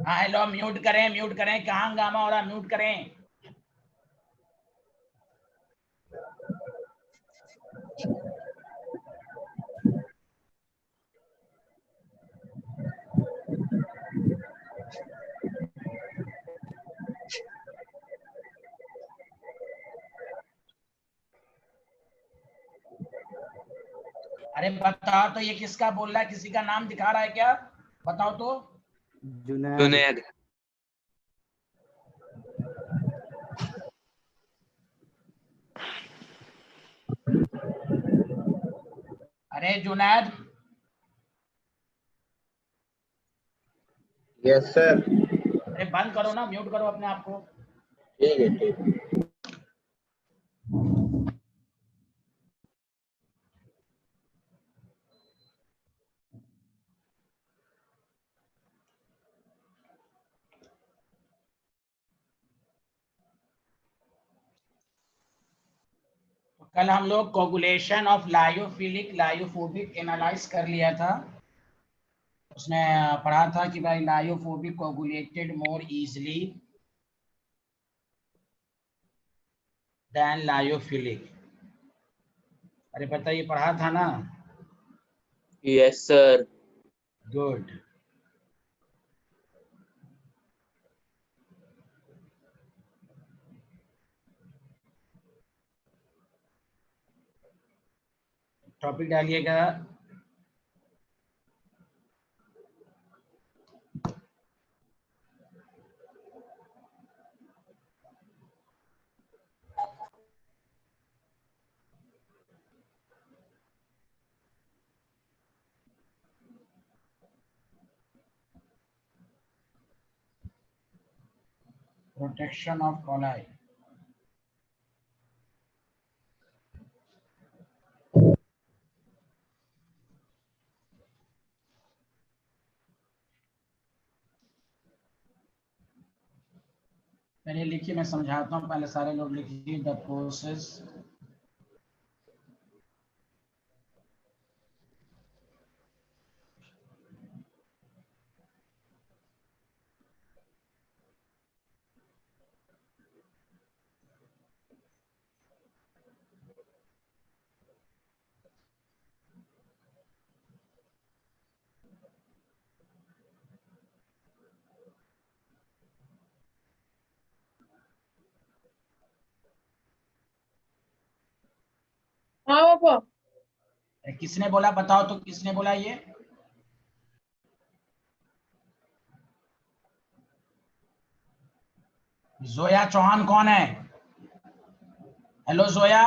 हाँ hello, mute करें, कहाँ हंगामा हो रहा, म्यूट करें। अरे बताओ तो ये किसका बोल रहा है, किसी का नाम दिखा रहा है क्या? बताओ तो। जुनैद। अरे जुनैद, यस सर। अरे बंद करो ना, म्यूट करो अपने आप को। ठीक है ठीक है। कल हम लोग coagulation of lyophilic lyophobic analyse कर लिया था। उसने पढ़ा था कि भाई lyophobic coagulated more easily than lyophilic. अरे पता, ये पढ़ा था ना? Yes sir. गुड। टॉपिक डालिएगा। Protection of colloid. पहले लिखिए, मैं समझाता हूँ, पहले सारे लोग लिखिए। द प्रोसेस हाँ पापा। किसने बोला, बताओ तो किसने बोला ये? जोया चौहान कौन है? हेलो जोया।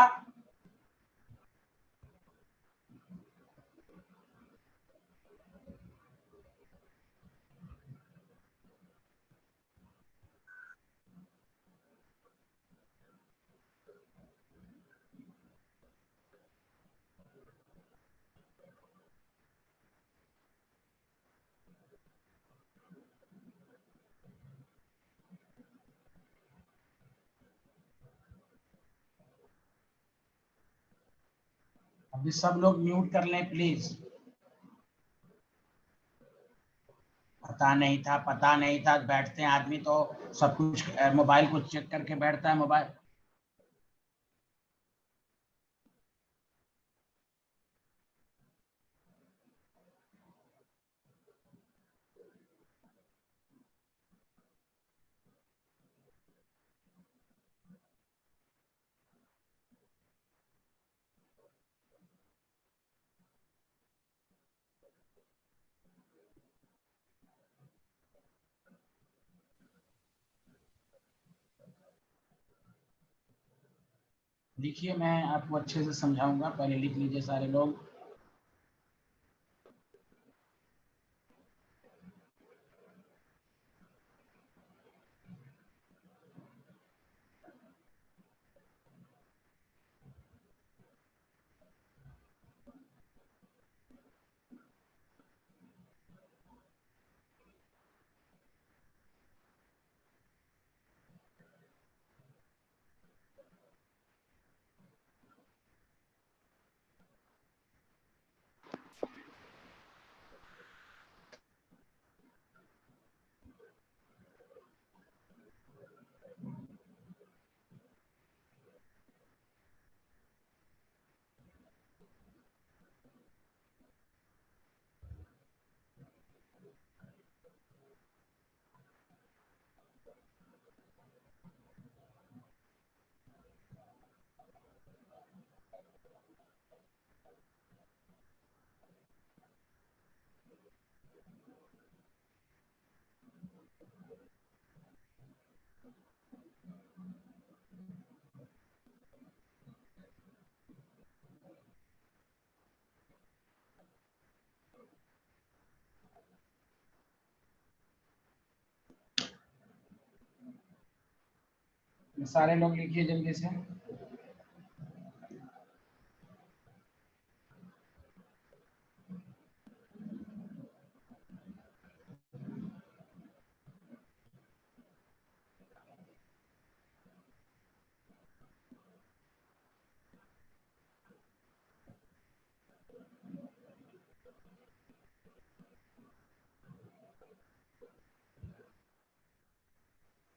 अभी सब लोग म्यूट कर लें प्लीज। पता नहीं था, बैठते हैं आदमी तो सब कुछ मोबाइल को चेक करके बैठता है। मोबाइल लिखिए, मैं आपको अच्छे से समझाऊंगा, पहले लिख लीजिए सारे लोग। सारे लोग लिखिए जल्दी से।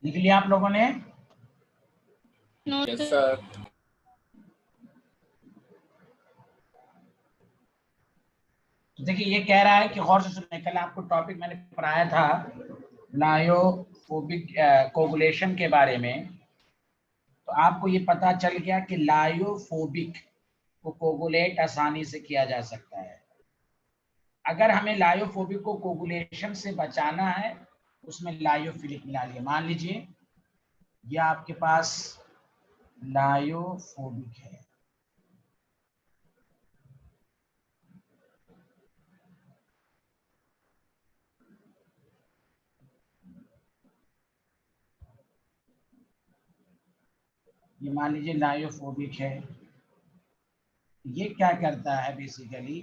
लिख लिया आप लोगों ने? Yes sir. तो देखिए, ये कह रहा है कि गौर से सुनिए, कल आपको टॉपिक मैंने पढ़ाया था लायोफोबिक कोगुलेशन के बारे में। तो आपको ये पता चल गया कि लायोफोबिक को कोगुलेट आसानी से किया जा सकता है। अगर हमें लायोफोबिक को कोगुलेशन से बचाना है, उसमें लायोफिलिक मिला लिया। मान लीजिए ये आपके पास लायोफोबिक है, ये मान लीजिए लायोफोबिक है। ये क्या करता है बेसिकली,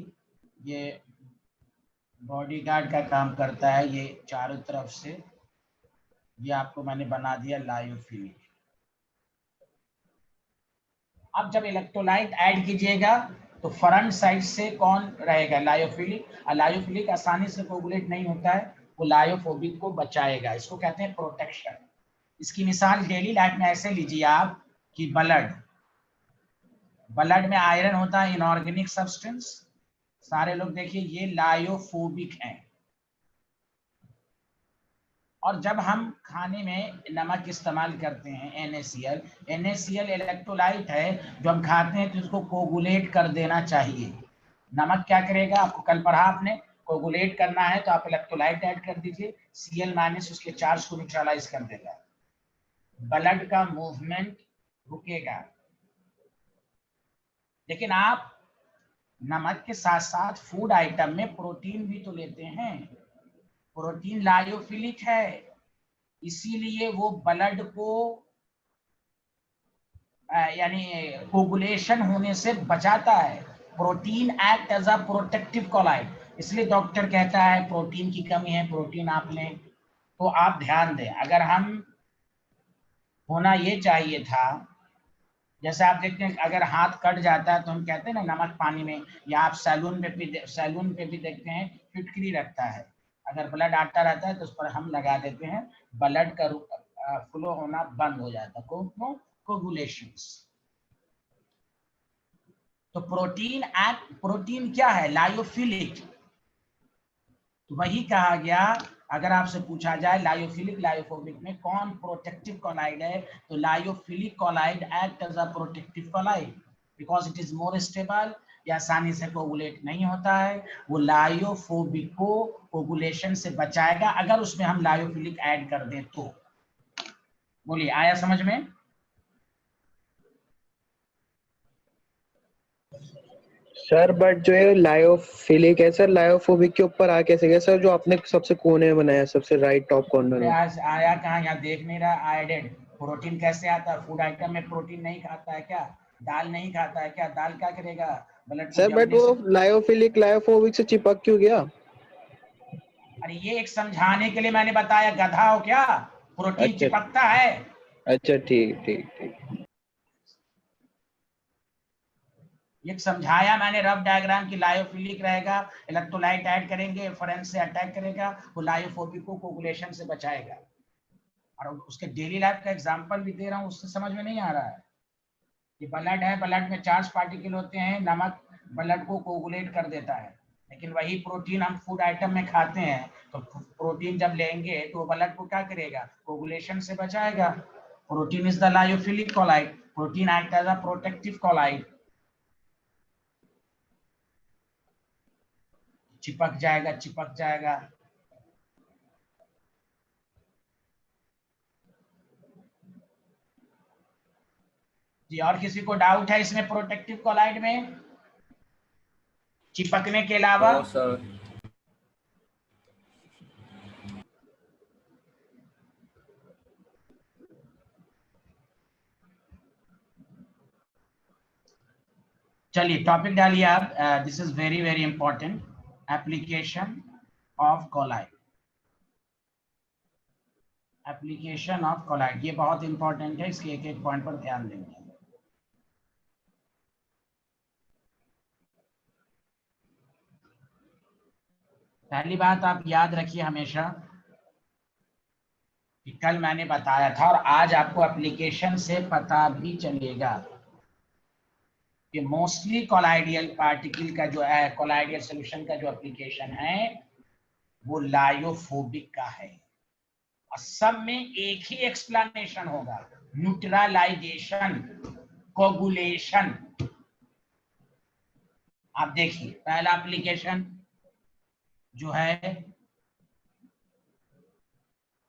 ये बॉडीगार्ड का काम करता है। ये चारों तरफ से ये आपको मैंने बना दिया लायोफिलिक। अब जब इलेक्ट्रोलाइट ऐड कीजिएगा तो फ्रंट साइड से कौन रहेगा? लायोफिलिक। और लायोफिलिक आसानी से कोगुलेट नहीं होता है, वो लायोफोबिक को बचाएगा। इसको कहते हैं प्रोटेक्शन। इसकी मिसाल डेली लाइफ में ऐसे लीजिए आप कि ब्लड में आयरन होता है, इनऑर्गेनिक सब्सटेंस। सारे लोग देखिए, ये लायोफोबिक हैं। और जब हम खाने में नमक इस्तेमाल करते हैं, NaCl इलेक्ट्रोलाइट है, जो हम खाते हैं तो इसको कोगुलेट कर देना चाहिए। नमक क्या करेगा? आपको कल पढ़ा आपने, कोगुलेट करना है तो आप इलेक्ट्रोलाइट ऐड कर दीजिए, Cl- उसके चार्ज को न्यूट्रलाइज कर देगा, ब्लड का मूवमेंट रुकेगा। लेकिन आप नमक के साथ साथ फूड आइटम में प्रोटीन भी तो लेते हैं। प्रोटीन लायोफिलिक है, इसीलिए वो ब्लड को यानी कोगुलेशन होने से बचाता है। Protein act as a protective colloid, इसलिए डॉक्टर कहता है प्रोटीन की कमी है, प्रोटीन आप लें। तो आप ध्यान दें, अगर हम होना ये चाहिए था, जैसे आप देखते हैं अगर हाथ कट जाता है तो हम कहते हैं ना नमक पानी में, या आप सैलून पे भी देखते हैं फिटकरी रखता है। अगर ब्लड आता रहता है तो उस पर हम लगा देते हैं, ब्लड का फ्लो होना बंद हो जाता है, कोगुलेशंस। तो प्रोटीन क्या है? लायोफिलिक। तो वही कहा गया, अगर आपसे पूछा जाए लायोफिलिक लायोफोबिक में कौन प्रोटेक्टिव कोलाइड है, तो lyophilic colloid act as a protective colloid because it is more stable, या आसानी से कोगुलेट नहीं होता है। वो लायोफोबिक को कोगुलेशन से बचाएगा अगर उसमें हम लायोफिलिक ऐड कर दें तो। बोलिए, आया समझ में? सर बट जो है लायोफिलिक है सर, लायोफोबिक के ऊपर आ कैसे गया सर? जो आपने सबसे कोने में बनाया, सबसे राइट टॉप कॉर्नर में। आज आया कहाँ, यहाँ देख नहीं रहा? आयोडेड प्रोटीन कैसे आता है? फूड आइटम में प्रोटीन नहीं खाता है क्या? दाल नहीं खाता है क्या? दाल क्या करेगा? ब्लड को सर बट जमने वो से। लायोफिलिक लायोफोबिक से चिपक क्यों गया? अरे ये एक समझाने के लिए मैंने बताया, गधा हो क्या? प्रोटीन अच्छा चिपकता है। अच्छा, ठीक ठीक ठीक। ये समझाया मैंने रफ डायग्राम की लायोफिलिक रहेगा, इलेक्ट्रोलाइट ऐड करेंगे, फ्रेंड से अटैक करेगा, वो लायोफोबिक को कोगुलेशन से बचाएगा। और उसके डेली लाइफ का एग्जांपल भी दे रहा हूँ, उससे समझ में नहीं आ रहा है? कि ब्लड है, ब्लड में चार्ज पार्टिकल होते हैं, नमक ब्लड को कोगुलेट कर देता है, लेकिन वही प्रोटीन हम फूड आइटम में खाते हैं, तो प्रोटीन जब लेंगे तो ब्लड को क्या करेगा? कोगुलेशन से बचाएगा। Protein is the lyophilic colloid, protein act as a protective colloid. चिपक जाएगा, चिपक जाएगा। जी, और किसी को डाउट है इसमें प्रोटेक्टिव कोलाइड में चिपकने के अलावा? No sir. चलिए टॉपिक डालिए आप। This is very very important, application of colloid. Application of colloid ये बहुत इंपॉर्टेंट है, इसके एक एक पॉइंट पर ध्यान देंगे। पहली बात आप याद रखिए हमेशा कि कल मैंने बताया था और आज आपको एप्लीकेशन से पता भी चलेगा कि मोस्टली कोलाइडियल पार्टिकल का जो है, कोलाइडियल सॉल्यूशन का जो एप्लीकेशन है वो लायोफोबिक का है। और सब में एक ही एक्सप्लेनेशन होगा, न्यूट्रलाइजेशन, कोगुलेशन। आप देखिए पहला एप्लीकेशन जो है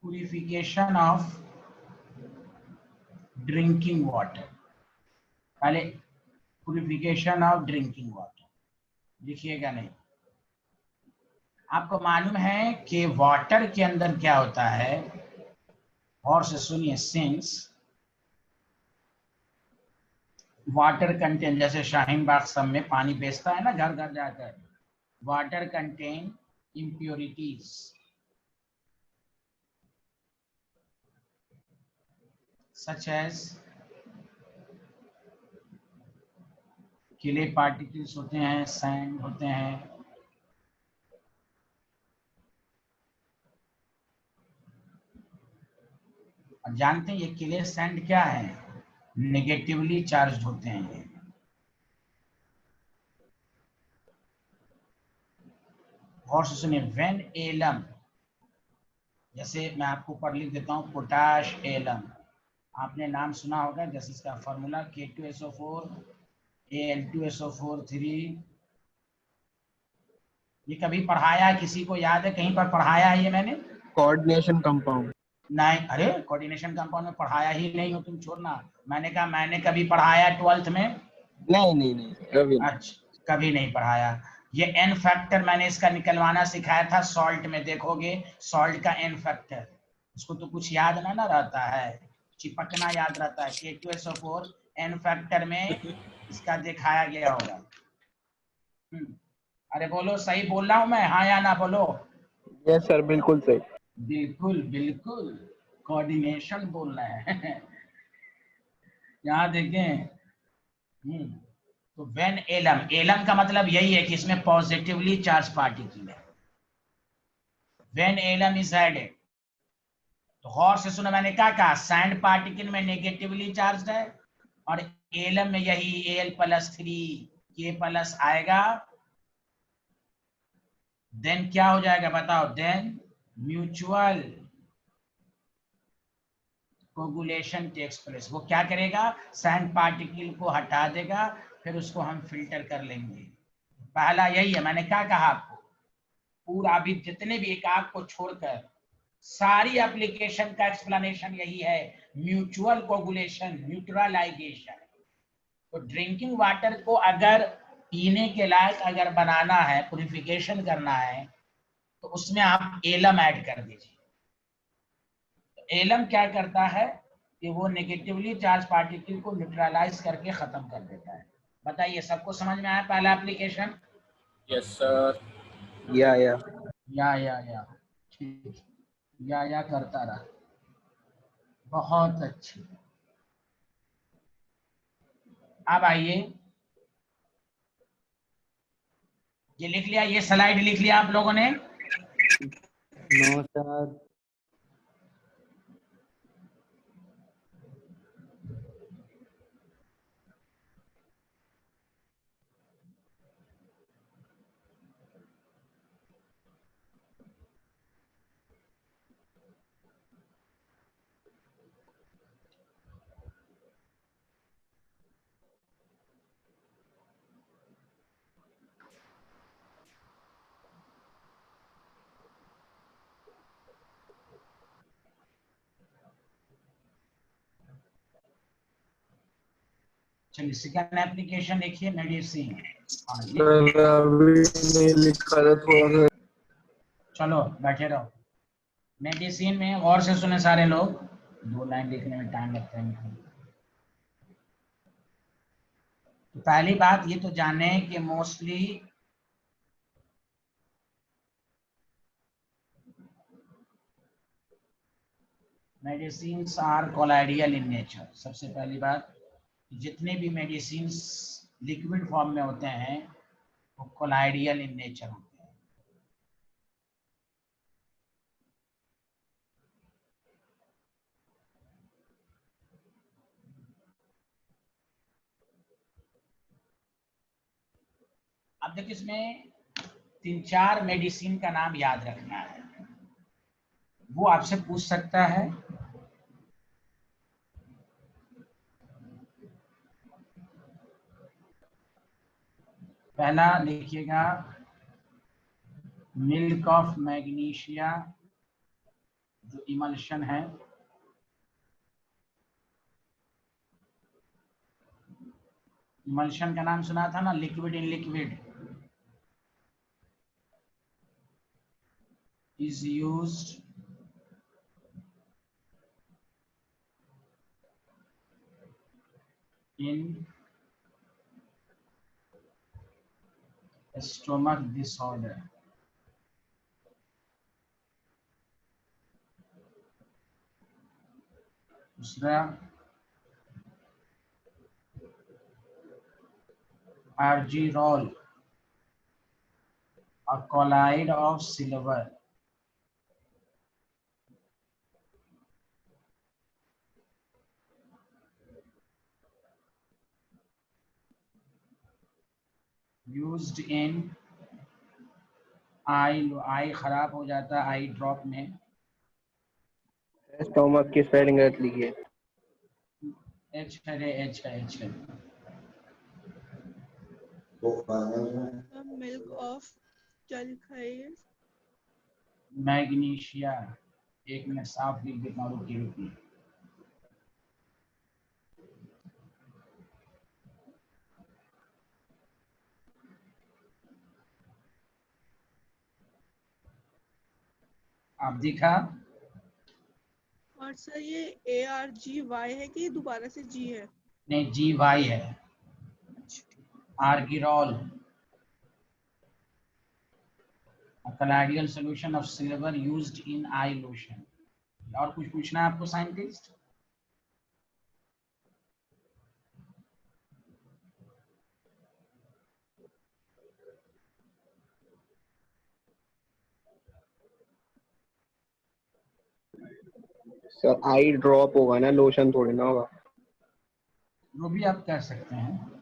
प्यूरिफिकेशन ऑफ ड्रिंकिंग वाटर। पहले प्यूरिफिकेशन ऑफ ड्रिंकिंग वाटर लिखिएगा नहीं। आपको मालूम है कि वाटर के अंदर क्या होता है, और से सुनिए, सिंस वाटर कंटेन, जैसे शाहीन बाग सब में पानी बेचता है ना घर घर जाकर, water contain impurities such as clay particles होते हैं, सैंड होते हैं, और जानते हैं ये क्ले सैंड क्या है? नेगेटिवली चार्ज होते हैं ये। और सुनिए, वेन एलम, जैसे मैं आपको पढ़ लिख देता हूँ, पोटाश एलम, आपने नाम सुना होगा, जैसे इसका फॉर्मूला K2SO4 Al2SO4 3। ये कभी पढ़ाया है? किसी को याद है कहीं पर पढ़ाया है ये मैंने? Coordination compound. नहीं, अरे कोऑर्डिनेशन कंपाउंड में पढ़ाया ही नहीं हो तुम, छोड़ना। मैंने कहा मैंने कभी पढ़ाया 12th में? नहीं नहीं नहीं कभी नहीं। अच्छा, कभी नहीं पढ़ाया। ये एन फैक्टर मैंने इसका निकलवाना सिखाया था सॉल्ट में, देखोगे सॉल्ट का एन फैक्टर, उसको तो कुछ याद ना रहता है, चिपकना याद रहता है। K2SO4 एन फैक्टर में इसका दिखाया गया होगा। अरे बोलो, सही बोल रहा हूं मैं? हाँ या ना बोलो। यस सर, बिल्कुल सही। बिल्कुल बिल्कुल, कोऑर्डिनेशन बोल रहे हैं। यहाँ देखें। तो वेन एलम, एलम का मतलब यही है कि इसमें पॉजिटिवली चार्ज पार्टिकल है। वेन एलम इज एडेड, तो गौर से सुनो, मैंने क्या कहा? सैंड पार्टिकल में नेगेटिवली चार्ज है, और एलम में यही Al+3 K+ आएगा। देन क्या हो जाएगा बताओ? Then mutual coagulation takes place. वो क्या करेगा? सैंड पार्टिकल को हटा देगा, फिर उसको हम फिल्टर कर लेंगे। पहला यही है, मैंने क्या कहा आपको? पूरा भी जितने भी एक आग को छोड़कर सारी एप्लीकेशन का एक्सप्लेनेशन यही है, म्यूचुअल कोगुलेशन, न्यूट्रलाइजेशन। तो ड्रिंकिंग वाटर को अगर पीने के लायक अगर बनाना है, प्यूरिफिकेशन करना है, तो उसमें आप एलम ऐड कर दीजिए। तो एलम क्या करता है कि वो नेगेटिवली चार्ज पार्टिकल को न्यूट्रलाइज करके खत्म कर देता है। बताइए, सबको समझ में आया पहला एप्लीकेशन? Yes, sir. या या ठीक, या करता रहा, बहुत अच्छी। अब आइए, ये लिख लिया, ये स्लाइड लिख लिया आप लोगों ने? No sir. चलिए, सेकंड एप्लीकेशन देखिए, मेडिसिन। अभी नहीं लिखा था थोड़ा सा। चलो बैठे रहो। मेडिसिन में गौर से सुने सारे लोग, 2 लाइन लिखने में टाइम लगता है। तो पहली बात ये तो जाने कि mostly medicines are colloidal in nature. सबसे पहली बात, जितने भी मेडिसिन लिक्विड फॉर्म में होते हैं वो कोलाइडियल इन नेचर होते हैं। अब देखिए, इसमें 3-4 मेडिसिन का नाम याद रखना है, वो आपसे पूछ सकता है। पहला लिखिएगा, मिल्क ऑफ मैग्नीशिया, जो इमल्शन है। इमल्शन का नाम सुना था ना, liquid in liquid, is used in stomach disorder। दूसरा, argyrol, a colloid of silver। used in आई खराब हो जाता है आई ड्रॉप में। स्टोमक की स्पेलिंग गलत लिखी है। एच है, एच है। मिल्क ऑफ कैल्काइड मैग्नीशिया, एक मिनट साफ लिख देता हूँ, रुकी। आप दिखा? और सर ये ARGY है कि दोबारा से G है? नहीं, GY है। आर्गिरोल, a colloidal solution of silver used in eye lotion। और कुछ पूछना है आपको साइंटिस्ट? सर आई ड्रॉप होगा ना, लोशन थोड़ी ना होगा। वो भी आप कर सकते हैं।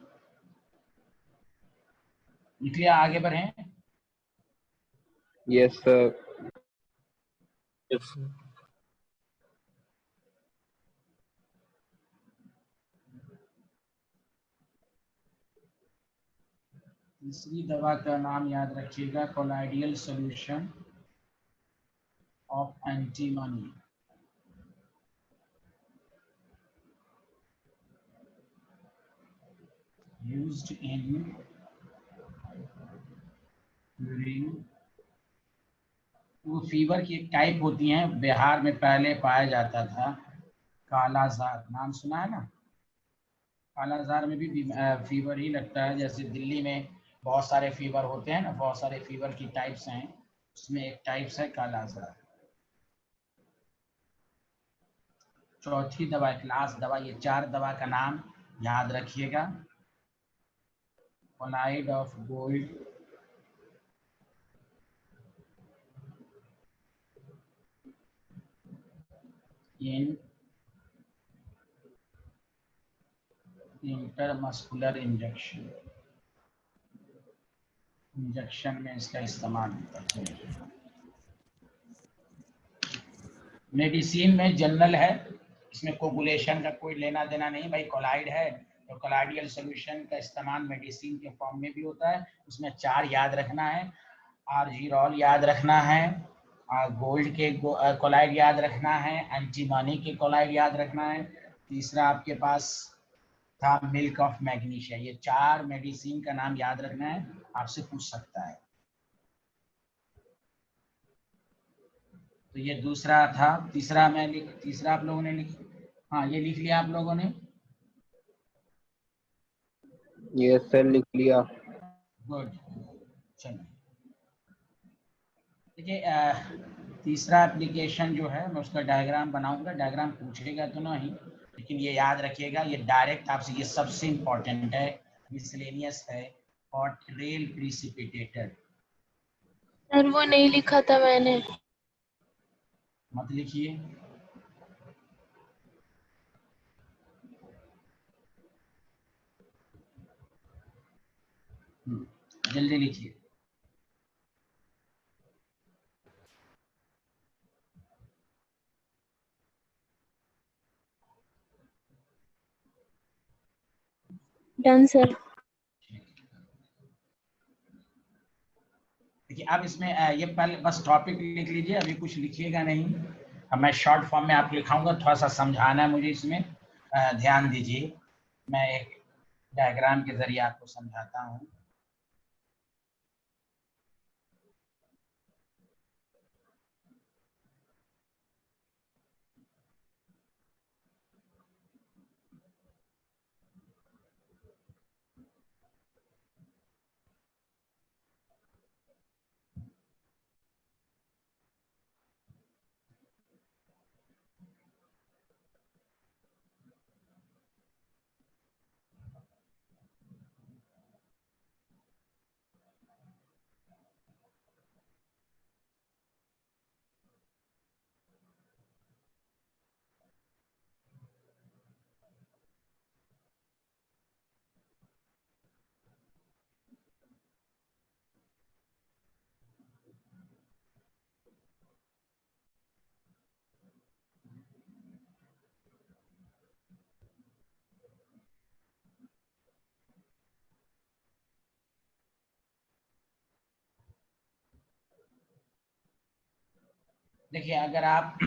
इसलिए आगे बढ़ें। Yes sir. Yes, sir. तीसरी दवा का नाम याद रखिएगा, colloidal solution of antimony. used in वो फीवर की एक टाइप होती है, बिहार में पहले पाया जाता था, कालाजार, नाम सुना है ना? कालाजार में भी फीवर ही लगता है, जैसे दिल्ली में बहुत सारे फीवर होते हैं ना, बहुत सारे फीवर की टाइप्स हैं, उसमें एक टाइप्स है कालाजार। चौथी दवा, क्लास दवा, ये 4 दवा का नाम याद रखिएगा। Colloid of gold, in intermuscular injection में इसका इस्तेमाल होता है। मेडिसिन में जनरल है, इसमें कोगुलेशन का कोई लेना देना नहीं भाई। कोलाइड है तो कोलाइडियल सॉल्यूशन का इस्तेमाल मेडिसिन के फॉर्म में भी होता है। उसमें 4 याद रखना है, आर्जिरॉल याद रखना है, गोल्ड के कोलाइड याद रखना है, एंटीमनी के कोलाइड याद रखना है। तीसरा आपके पास था मिल्क ऑफ मैग्नीशिया। ये 4 मेडिसिन का नाम याद रखना है, आपसे पूछ सकता है। तो ये दूसरा था। तीसरा तीसरा आप लोगों ने हाँ, ये लिख लिया आप लोगों ने? ये सर लिख लिया। गुड, चलिए। देखिए तीसरा एप्लीकेशन जो है, मैं उसका डायग्राम बनाऊंगा। डायग्राम पूछेगा तो नहीं, लेकिन ये याद रखिएगा, ये डायरेक्ट आपसे, ये सबसे इम्पोर्टेंट है, मिसलेनियस है, क्वार्टेल प्रिसिपिटेटर। सर वो नहीं लिखा था मैंने। मत लिखिए। जल्दी लिखिए। Done sir. देखिए अब इसमें ये पहले बस टॉपिक लिख लीजिए, अभी कुछ लिखिएगा नहीं। अब मैं शॉर्ट फॉर्म में आपको लिखाऊंगा, थोड़ा सा समझाना है मुझे इसमें, ध्यान दीजिए। मैं एक डायग्राम के जरिए आपको समझाता हूँ। देखिए अगर आप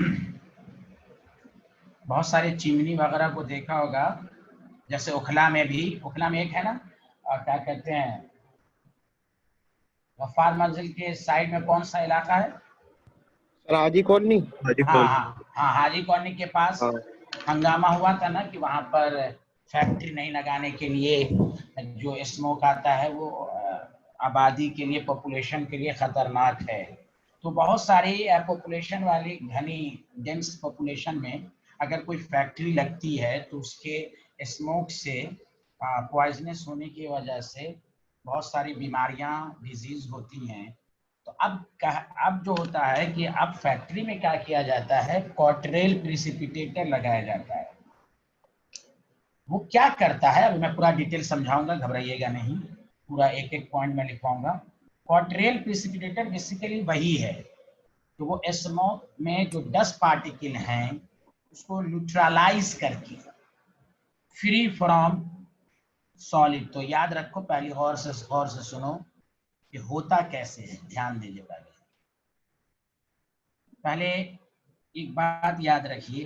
बहुत सारे चिमनी वगैरह को देखा होगा, जैसे ओखला में एक है ना, और क्या कहते हैं, गफ्फार मंजिल के साइड में कौन सा इलाका है? सर हाजी कॉलोनी। हाँ, हाजी कॉलोनी के पास हाँ। हंगामा हुआ था ना कि वहां पर फैक्ट्री नहीं लगाने के लिए जो स्मोक आता है वो आबादी के लिए, पॉपुलेशन के लिए खतरनाक है। तो बहुत सारी पॉपुलेशन वाली घनी डेंस पॉपुलेशन में अगर कोई फैक्ट्री लगती है तो उसके स्मोक से पॉइजनस होने की वजह से बहुत सारी बीमारियां, डिजीज होती हैं। तो अब जो होता है कि अब फैक्ट्री में क्या किया जाता है, क्वार्टेल प्रिसिपिटेटर लगाया जाता है। वो क्या करता है, अभी मैं पूरा डिटेल समझाऊंगा, घबराइएगा नहीं, पूरा एक एक पॉइंट में लिखवाऊंगा। क्वार्टेल प्रिसिपिटेटर बेसिकली वही है तो वो स्मोक में जो डस्ट पार्टिकल हैं उसको न्यूट्रलाइज करके फ्री फ्रॉम सॉलिड। तो याद रखो, पहले और से सुनो कि होता कैसे है, ध्यान दीजिए। पहले एक बात याद रखिए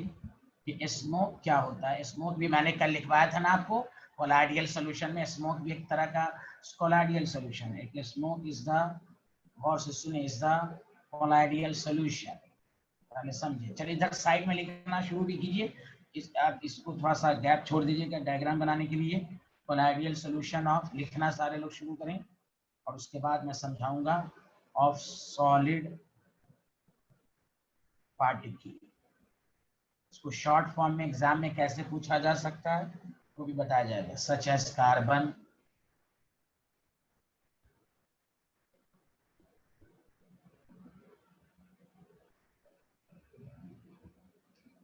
कि स्मोक क्या होता है। स्मोक भी मैंने कल लिखवाया था ना आपको, कोलाइडियल सॉल्यूशन में स्मोक भी एक तरह का कोलाइडियल सॉल्यूशन है। Smoke is the Gauss is the colloidal solution. पहले समझिए। चलिए इधर साइड में लिखना शुरू भी कीजिए। आप इसको थोड़ा सा गैप छोड़ दीजिएगा डायग्राम बनाने के लिए। कोलाइडियल सॉल्यूशन ऑफ लिखना सारे लोग शुरू करें, और उसके बाद मैं समझाऊंगा ऑफ सॉलिड पार्टिकल। इसको शॉर्ट फॉर्म में एग्जाम में कैसे पूछा जा सकता है वो भी बताया जाएगा। Such as carbon,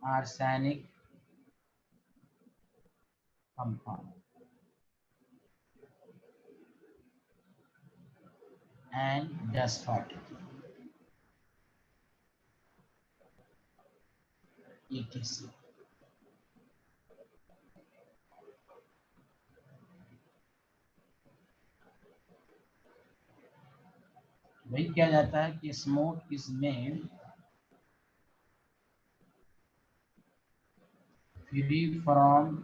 arsenic compound and dust particle etc. वही किया जाता है कि smoke is made free from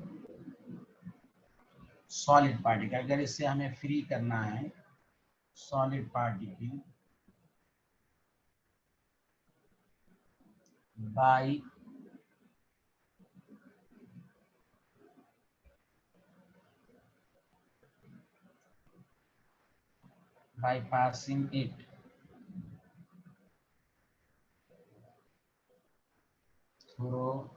solid particle. अगर इससे हमें फ्री करना है solid particle by bypassing it through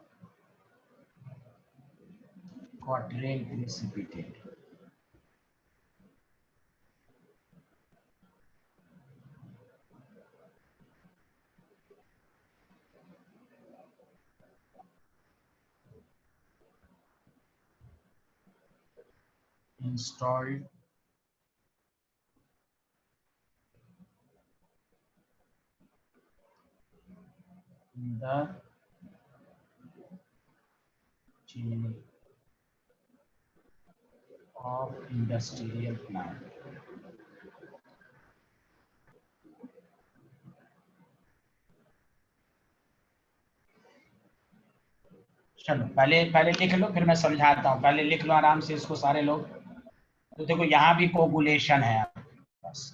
quadrant precipitate। Installed in the chimney of industrial plant। चलो पहले लिख लो, फिर मैं समझाता हूँ। पहले लिख लो आराम से इसको सारे लोग। तो देखो यहाँ भी कोगुलेशन है बस।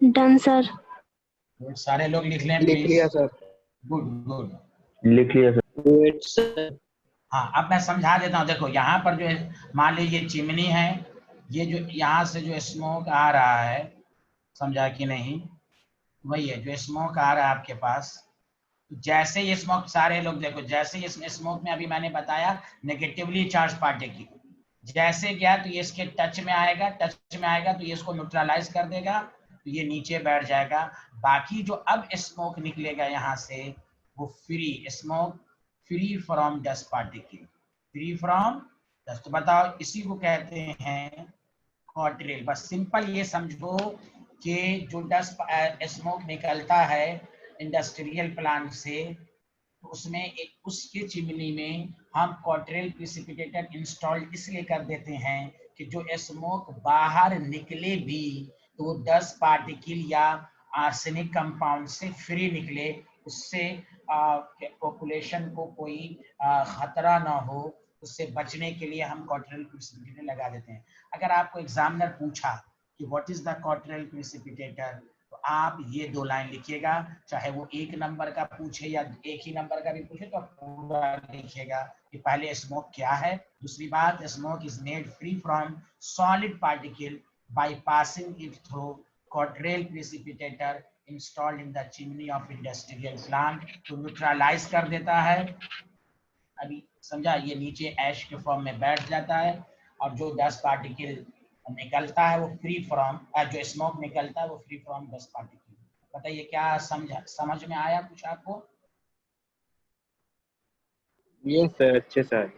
Done sir. सारे लोग लिख लें लिख प्लीज। लिया सर। Good good. लिख लिया सर। हाँ अब मैं समझा देता हूँ। देखो यहाँ पर जो है, मान लीजिए ये चिमनी है, ये जो यहाँ से जो स्मोक आ रहा है, समझा कि नहीं, वही है जो स्मोक आ रहा है आपके पास। जैसे ये स्मोक, सारे लोग देखो, जैसे ये स्मोक में अभी मैंने बताया नेगेटिवली चार्ज पार्टिकल जैसे गया तो ये इसके टच में आएगा तो ये इसको न्यूट्रलाइज कर देगा, तो ये नीचे बैठ जाएगा। बाकी जो अब स्मोक निकलेगा यहाँ से वो free smoke, free from dust particle, free from dust. तो बताओ इसी को कहते हैं क्वार्टिल। बस सिंपल ये समझो कि जो डस्ट स्मोक निकलता है इंडस्ट्रियल प्लांट से, उसमें एक उसके चिमनी में हम क्वार्टिल प्रिसिपिटेटर इंस्टॉल इसलिए कर देते हैं कि जो स्मोक बाहर निकले भी तो वो 10 पार्टिकल या आर्सेनिक कंपाउंड से फ्री निकले, उससे पॉपुलेशन को कोई खतरा ना हो, उससे बचने के लिए हम क्वार्टिल प्रिसिपिटेटर लगा देते हैं। अगर आपको एग्जामिनर पूछा कि व्हाट इज द क्वार्टिल प्रिसिपिटेटर, तो आप ये 2 लाइन लिखिएगा, चाहे वो 1 नंबर का पूछे या 1 ही नंबर का भी पूछे तो पूरा लिखिएगा कि पहले स्मोक क्या है। दूसरी बात, smoke is made free from solid particle by passing it through Cottrell precipitator installed in the chimney of industrial plant. तो न्यूट्रलाइज कर देता है। अभी समझा, ये नीचे ऐश के फॉर्म में बैठ जाता है, और जो 10 पार्टिकल निकलता है वो फ्री फ्रॉम, जो स्मोक निकलता है वो फ्री फ्रॉम डस्ट पार्टिकल। बताइए क्या समझ में आया कुछ आपको? यस सर, अच्छे सर।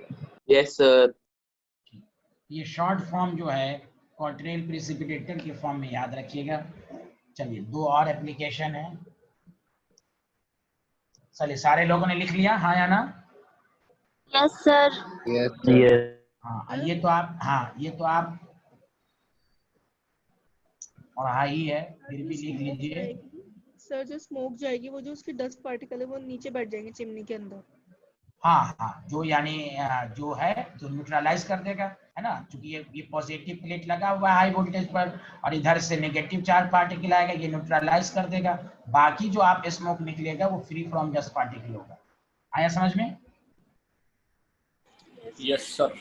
Yes sir. ये शॉर्ट फॉर्म जो है क्वार्टिल प्रिसिपिटेटर के फॉर्म में याद रखिएगा। चलिए 2 और एप्लीकेशन है। चलिए सारे लोगों ने लिख लिया, हाँ या ना? Yes sir. यस। हाँ ये तो आप और हाँ ही है, फिर भी लिख लीजिए। सर जो स्मोक जाएगी वो जो उसके 10 पार्टिकल है वो नीचे बैठ जाएंगे चिमनी के अंदर। हाँ हाँ, जो यानी जो है तो न्यूट्रलाइज कर देगा, है ना, क्योंकि ये पॉजिटिव प्लेट लगा हुआ है हाई वोल्टेज पर और इधर से नेगेटिव चार्ज पार्टिकल आएगा, ये न्यूट्रलाइज कर देगा। बाकी जो आप स्मोक निकलेगा वो फ्री फ्रॉम डस्ट पार्टिकल होगा। आया समझ में? Yes sir.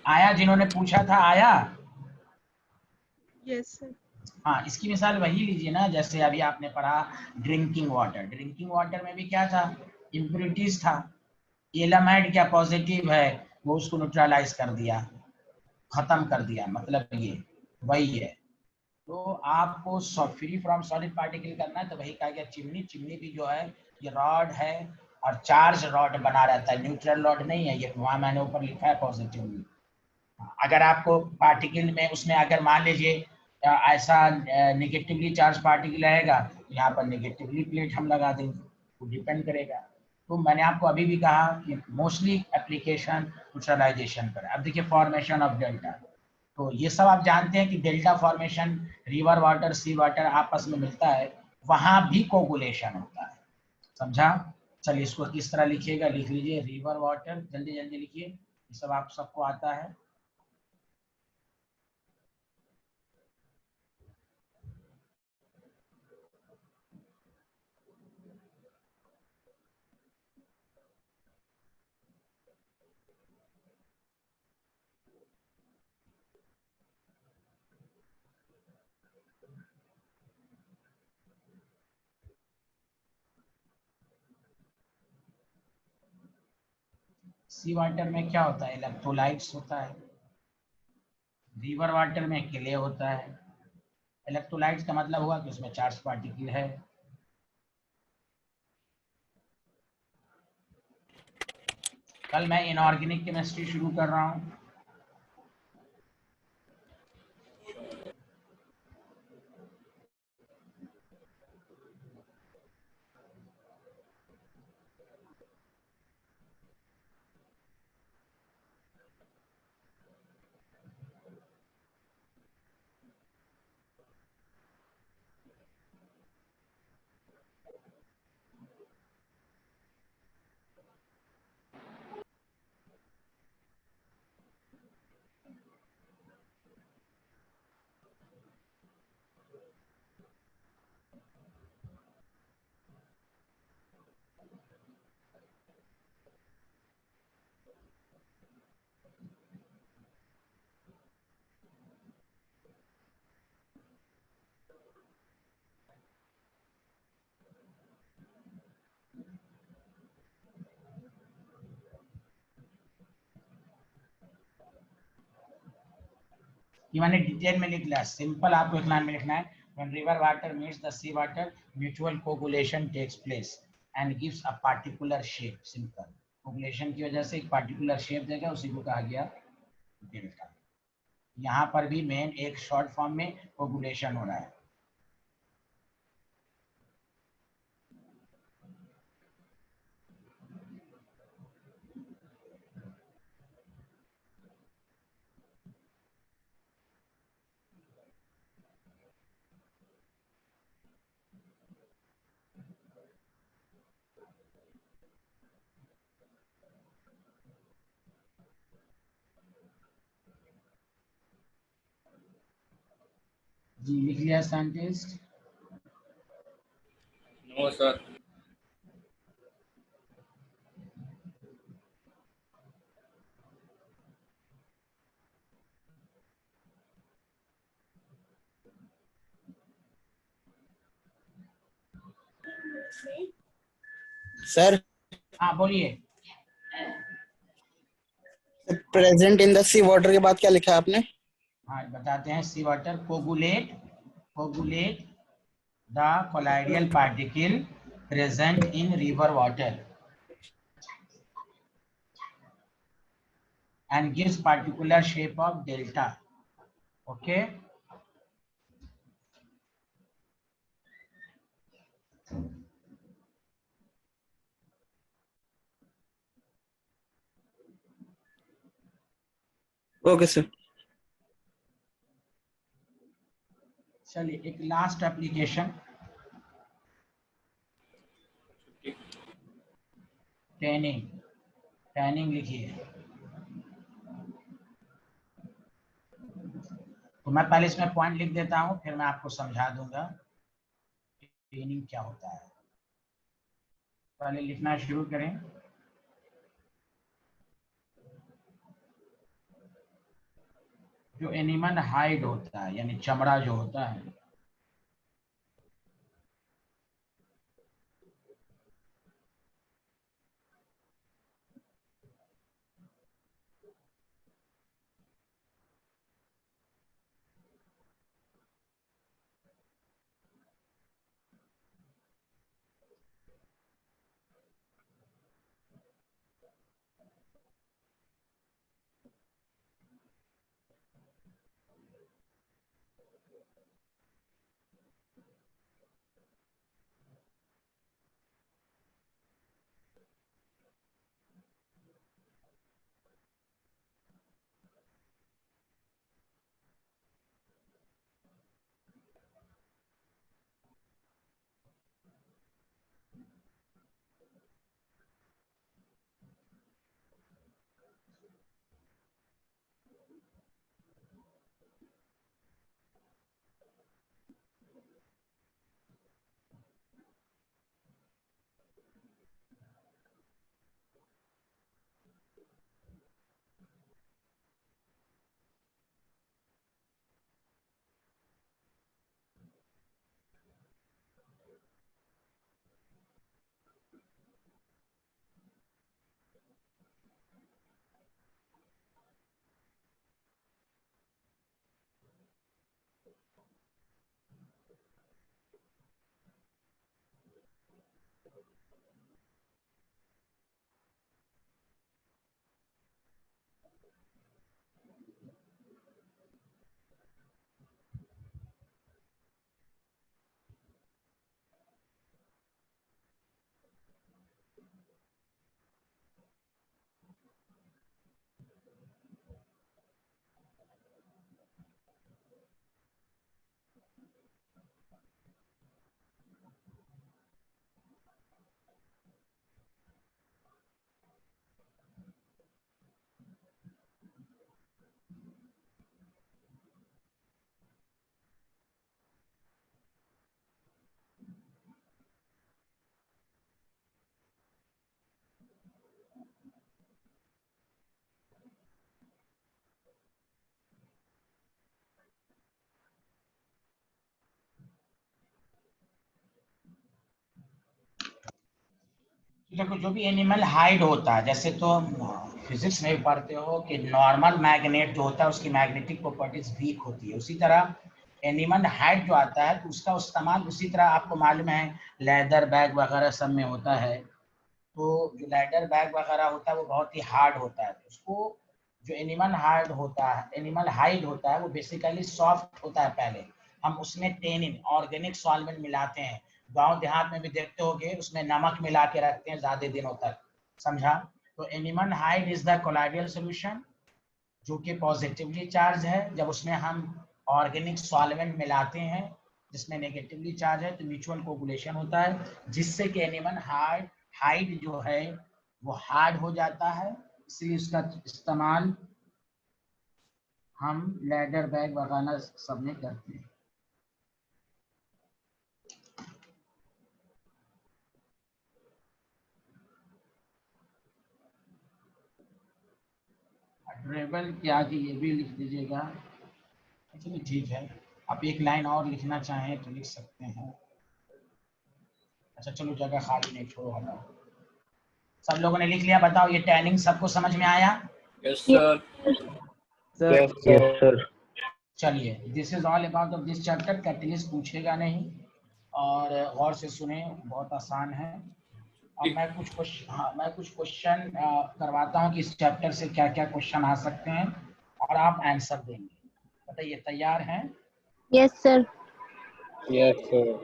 आया? जिन्होंने पूछा था आया? Yes sir. हाँ, इसकी मिसाल वही लीजिए ना, जैसे अभी आपने पढ़ा ड्रिंकिंग वाटर। ड्रिंकिंग वाटर में भी क्या था? इम्प्योरिटीज था। एलामाइड क्या पॉजिटिव है, वो उसको न्यूट्रलाइज कर दिया, खत्म कर दिया, मतलब ये वही है। तो आपको फ्री फ्रॉम सॉलिड पार्टिकल करना है तो वही कहा गया चिमनी। चिमनी भी जो है ये रॉड है और चार्ज रॉड बना रहता है, न्यूट्रल रॉड नहीं है ये, वहां मैंने ऊपर लिखा है पॉजिटिवली। अगर आपको पार्टिकल में उसमें अगर मान लीजिए ऐसा नेगेटिवली चार्ज पार्टिकल आएगा तो यहाँ पर नेगेटिवली प्लेट हम लगा देंगे, वो डिपेंड करेगा। तो मैंने आपको अभी भी कहा कि मोस्टली एप्लीकेशन न्यूट्रलाइजेशन पर। अब देखिए फॉर्मेशन ऑफ डेल्टा, तो ये सब आप जानते हैं कि डेल्टा फॉर्मेशन रिवर वाटर सी वाटर आपस में मिलता है, वहां भी कोगुलेशन होता है। समझा? चलिए इसको किस तरह लिखिएगा, लिख लीजिए रिवर वाटर, जल्दी जल्दी लिखिए, ये सब आप सबको आता है। सी वाटर में क्या होता है? इलेक्ट्रोलाइट्स होता है। रिवर वाटर में क्ले होता है। इलेक्ट्रोलाइट्स का मतलब हुआ कि उसमें चार्ज पार्टिकल है। कल मैं इनऑर्गेनिक केमिस्ट्री शुरू कर रहा हूँ। ये मैंने डिटेल में लिख लिया, सिंपल आपको एक लाइन में लिखना है। When river water meets the sea water, mutual coagulation takes place and gives a particular shape. Simple. Coagulation की वजह से एक पार्टिकुलर शेप देगा, उसी को कहा गया डेल्टा। यहाँ पर भी मेन एक शॉर्ट फॉर्म में कोगुलेशन हो रहा है। जी लिख लिया साइंटिस्ट? No sir. सर हाँ बोलिए। Present in the sea water के बाद क्या लिखा है आपने? हाँ बताते हैं। Sea water coagulate the colloidal particle present in river water and gives particular shape of delta. Okay. Okay sir. चलिए एक लास्ट एप्लीकेशन, टैनिंग। टैनिंग लिखिए। तो मैं पहले इसमें पॉइंट लिख देता हूँ, फिर मैं आपको समझा दूंगा टैनिंग क्या होता है। पहले लिखना शुरू करें। जो एनिमल हाइड होता है यानी चमड़ा जो होता है, देखो जो भी एनिमल हाइड होता है, जैसे तो फिजिक्स में भी पढ़ते हो कि नॉर्मल मैग्नेट जो होता है उसकी मैग्नेटिक प्रॉपर्टीज वीक होती है, उसी तरह एनिमल हाइड जो आता है तो उसका इस्तेमाल उसी तरह आपको मालूम है लेदर बैग वगैरह सब में होता है। तो जो लेदर बैग वगैरह होता है वो बहुत ही हार्ड होता है, तो उसको जो एनिमल हार्ड होता है, एनिमल हाइड होता है वो बेसिकली सॉफ्ट होता है। पहले हम उसमें टेनिन ऑर्गेनिक सॉल्वेंट मिलाते हैं, गांव देहात में भी देखते होगे उसमें नमक मिला के रखते हैं ज्यादा दिनों तक, समझा। तो animal hide is the colloidal solution जो कि पॉजिटिवली चार्ज है। जब उसमें हम ऑर्गेनिक सॉल्वेंट मिलाते हैं जिसमें नेगेटिवली चार्ज है तो म्यूचुअल कोगुलेशन होता है, जिससे कि एनिमल हाइड जो है वो हार्ड हो जाता है। इसलिए उसका इस्तेमाल हम लेदर बैग वगैरह सब में करते हैं। ड्यूरेबल क्या कि ये भी लिख दीजिएगा। चलिए ठीक है, आप एक लाइन और लिखना चाहें तो लिख सकते हैं। अच्छा चलो जगह खाली नहीं, छोड़ो हटाओ। सब लोगों ने लिख लिया? बताओ ये टैनिंग सबको समझ में आया? Yes, sir. Sir yes sir. चलिए this is all about of this chapter. Catalyst पूछेगा नहीं और गौर से सुने, बहुत आसान है। अब मैं कुछ क्वेश्चन, हाँ मैं कुछ क्वेश्चन करवाता हूँ कि इस चैप्टर से क्या क्या क्वेश्चन आ सकते हैं और आप आंसर देंगे। बताइए तैयार हैं? Yes sir. Yes, sir.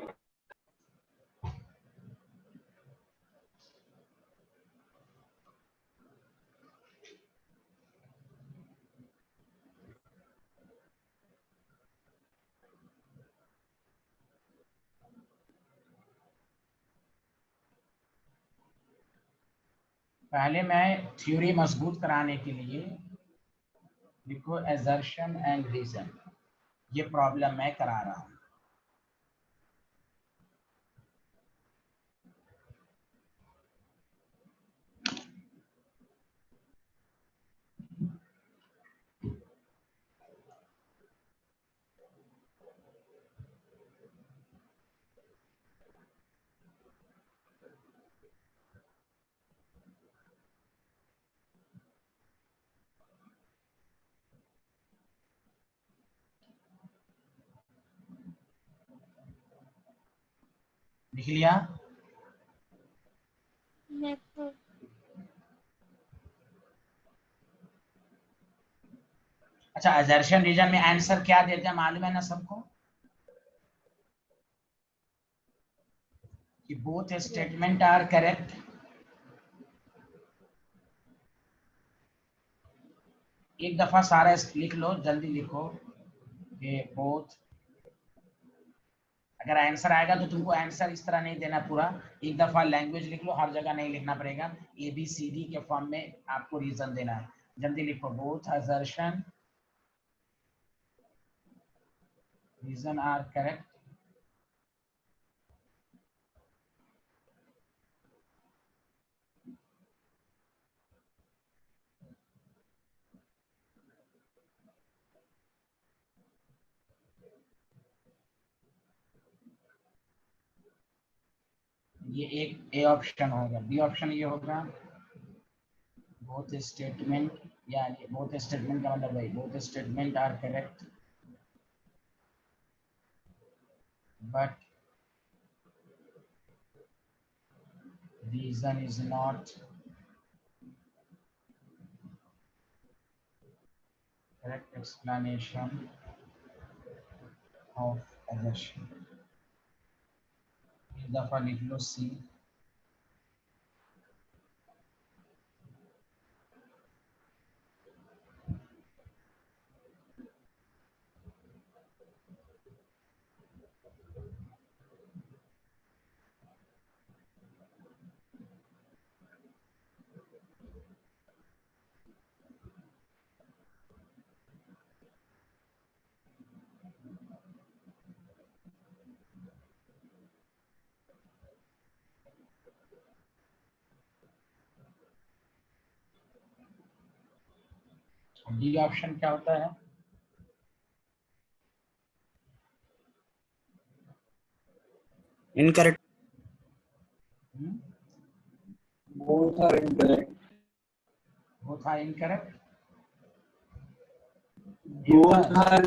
पहले मैं थ्योरी मजबूत कराने के लिए लिखो एजर्शन एंड रीजन, ये प्रॉब्लम मैं करा रहा हूँ। लिख लिया? मेथड। अच्छा, एजर्शन रीजन में आंसर क्या देते हैं मालूम है ना सबको, कि बोथ स्टेटमेंट आर करेक्ट। एक दफा सारा लिख लो, जल्दी लिखो कि बोथ। अगर आंसर आएगा तो तुमको आंसर इस तरह नहीं देना पूरा, एक दफा लैंग्वेज लिख लो, हर जगह नहीं लिखना पड़ेगा, ABCD के फॉर्म में आपको रीजन देना है। जल्दी लिखो, both assertion reason are correct. ये एक ए ऑप्शन होगा। बी ऑप्शन ये होगा, बोथ स्टेटमेंट, यानी बोथ स्टेटमेंट का मतलब भाई both statement are correct but reason is not correct explanation of assertion। एक दफा लिख लो सी। डी ऑप्शन क्या होता है? Incorrect. Both are incorrect. Both are incorrect. Both are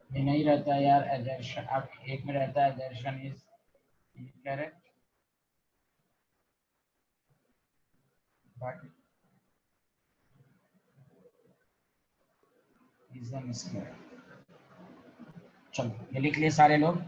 ये नहीं रहता है यार assertion, अब एक में रहता है assertion is incorrect but reason is correct। चलो ये लिख लिए सारे लोग।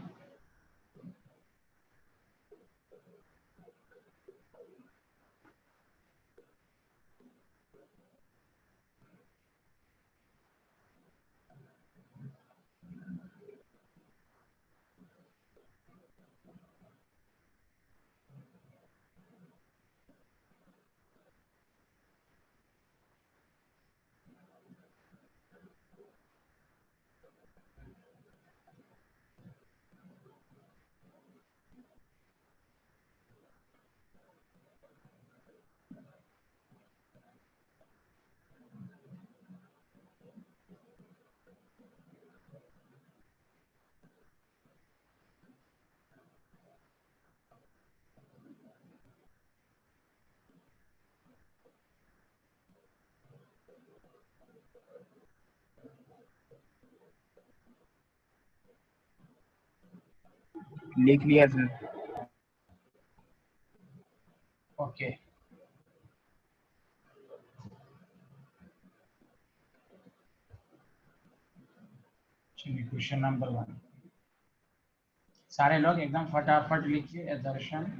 लिख लिया सर। ओके, चलिए क्वेश्चन नंबर 1 सारे लोग एकदम फटाफट लिखिए। दर्शन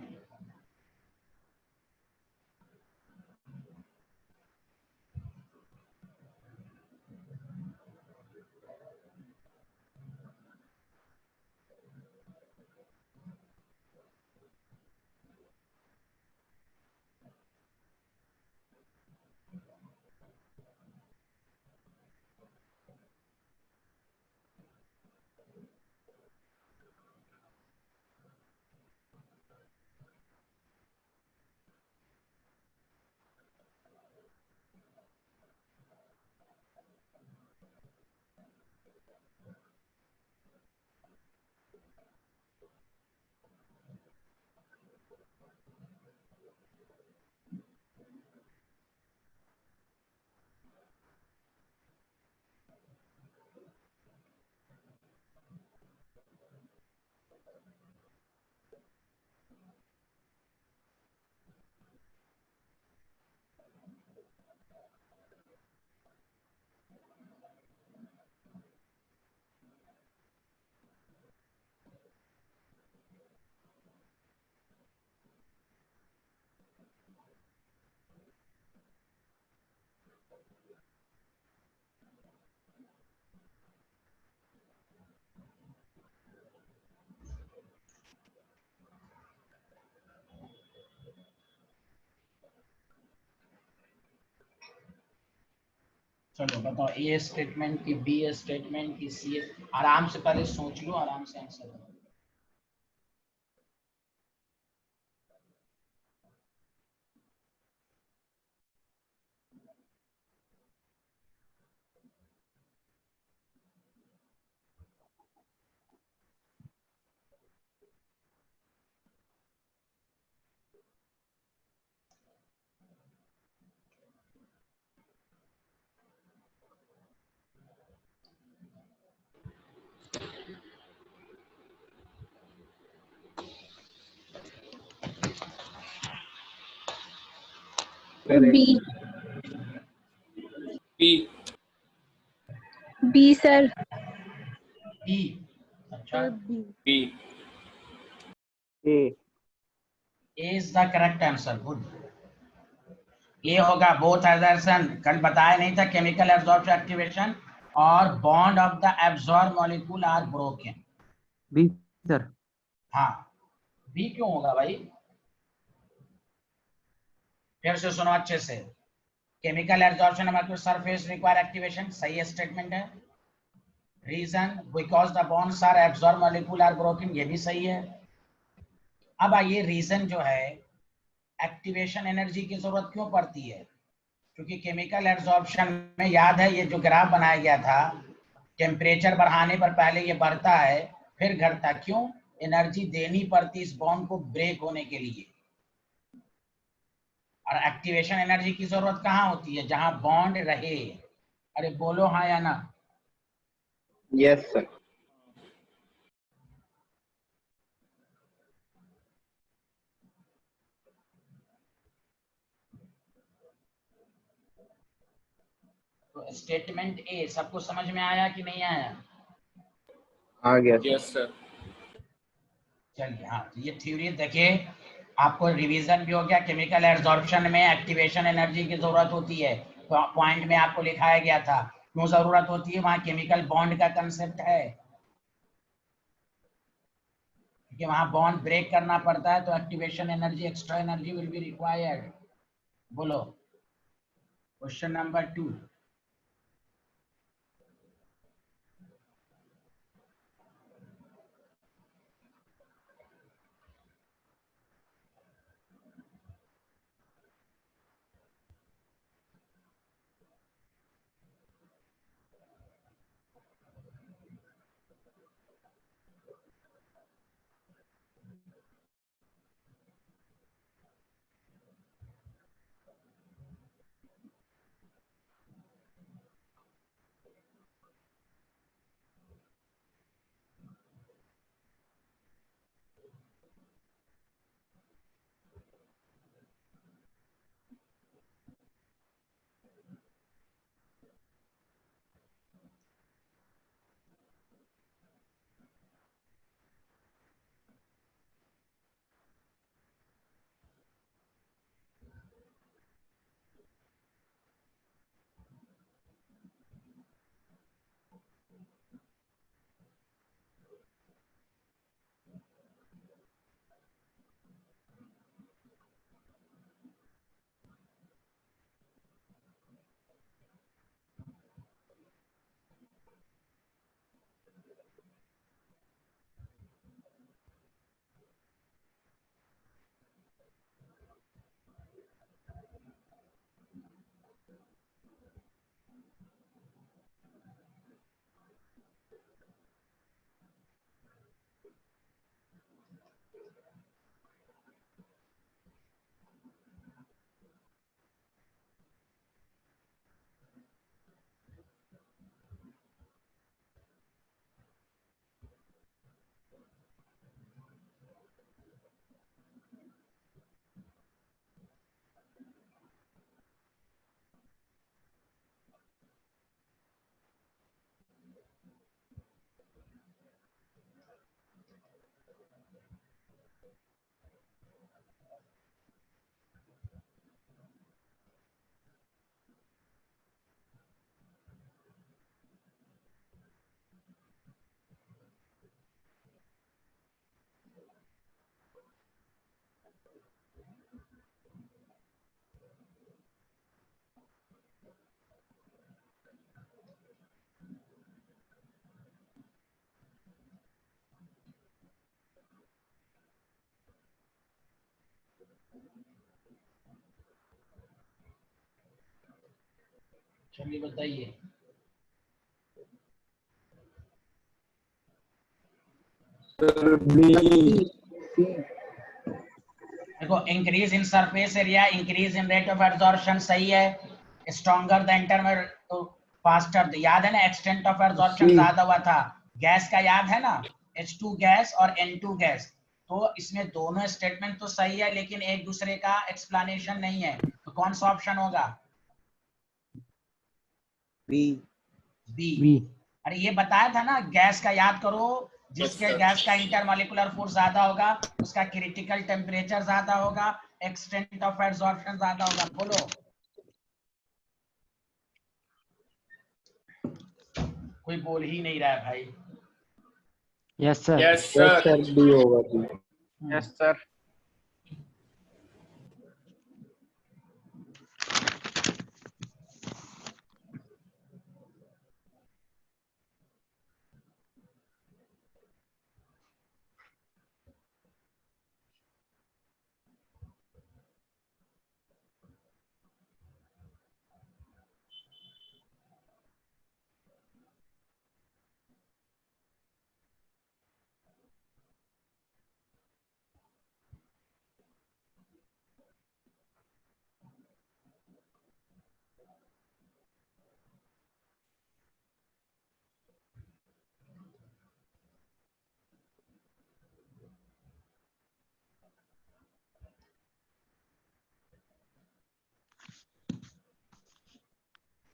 चलो बताओ, ए स्टेटमेंट की, बी स्टेटमेंट की, सी? आराम से पहले सोच लो, आराम से आंसर दो। B. B. B sir. B? अच्छा, sir B. B. A. A is the correct answer. Good. ये होगा बोथ एजर्शन, कल बताया नहीं था, केमिकल एब्जॉर्प्शन एक्टिवेशन और bond of the absorb molecule are broken. B sir. हाँ, बी क्यों होगा भाई? फिर से सुनो अच्छे से। Chemical absorption molecule surface require activation, सही स्टेटमेंट है। Reason because the bonds are absorb molecule are broken, ये भी सही है। अब आइए, रीजन जो है, एक्टिवेशन एनर्जी की जरूरत क्यों पड़ती है? क्योंकि केमिकल एब्जॉर्प्शन में याद है, ये जो ग्राफ बनाया गया था, टेम्परेचर बढ़ाने पर पहले ये बढ़ता है फिर घटता। क्यों? एनर्जी देनी पड़ती इस बॉन्ड को ब्रेक होने के लिए। और एक्टिवेशन एनर्जी की जरूरत कहाँ होती है? जहां बॉन्ड रहे। अरे बोलो हाँ या ना। Yes sir. तो स्टेटमेंट ए सबको समझ में आया कि नहीं आया? आ गया सर। Yes sir. चलिए, हाँ, तो ये थ्योरी देखिए, आपको रिवीजन भी हो गया। केमिकल एब्जॉर्प्शन में एक्टिवेशन एनर्जी की जरूरत होती है, पॉइंट में आपको लिखाया गया था क्यों जरूरत होती है। वहां केमिकल बॉन्ड का कंसेप्ट है, क्योंकि वहां बॉन्ड ब्रेक करना पड़ता है, तो activation energy, extra energy will be required. बोलो क्वेश्चन नंबर 2। चलिए बताइए। Sir B. देखो increase in surface area, increase in rate of absorption सही है। स्ट्रॉन्गर द इंटरनल तो फास्टर, याद है ना, एक्सटेंट ऑफ एब्जॉर्प्शन ज्यादा हुआ था गैस का, याद है ना, H2 गैस और N2 गैस। तो इसमें दोनों स्टेटमेंट तो सही है, लेकिन एक दूसरे का एक्सप्लेनेशन नहीं है। तो कौन सा ऑप्शन होगा? बी। बी। बी। अरे ये बताया था ना, गैस का याद करो, जिसके गैस का इंटरमॉलिक्यूलर फोर्स ज्यादा होगा उसका क्रिटिकल टेम्परेचर ज्यादा होगा, एक्सटेंट ऑफ एब्जॉर्प्शन ज्यादा होगा। बोलो। कोई बोल ही नहीं रहा है भाई। Yes sir. Yes yes sir. Sir, B होगा बी। Yes sir.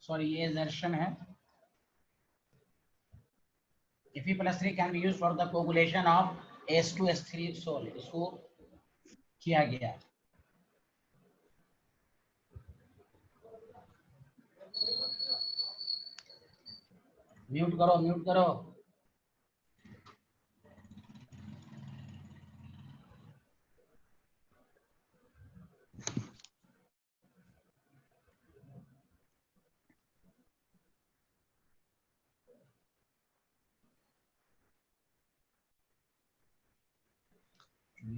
सॉरी, ये assertion है। Fe plus 3 can be used for the coagulation of H2S3 solid, इसको किया गया। म्यूट करो, म्यूट करो।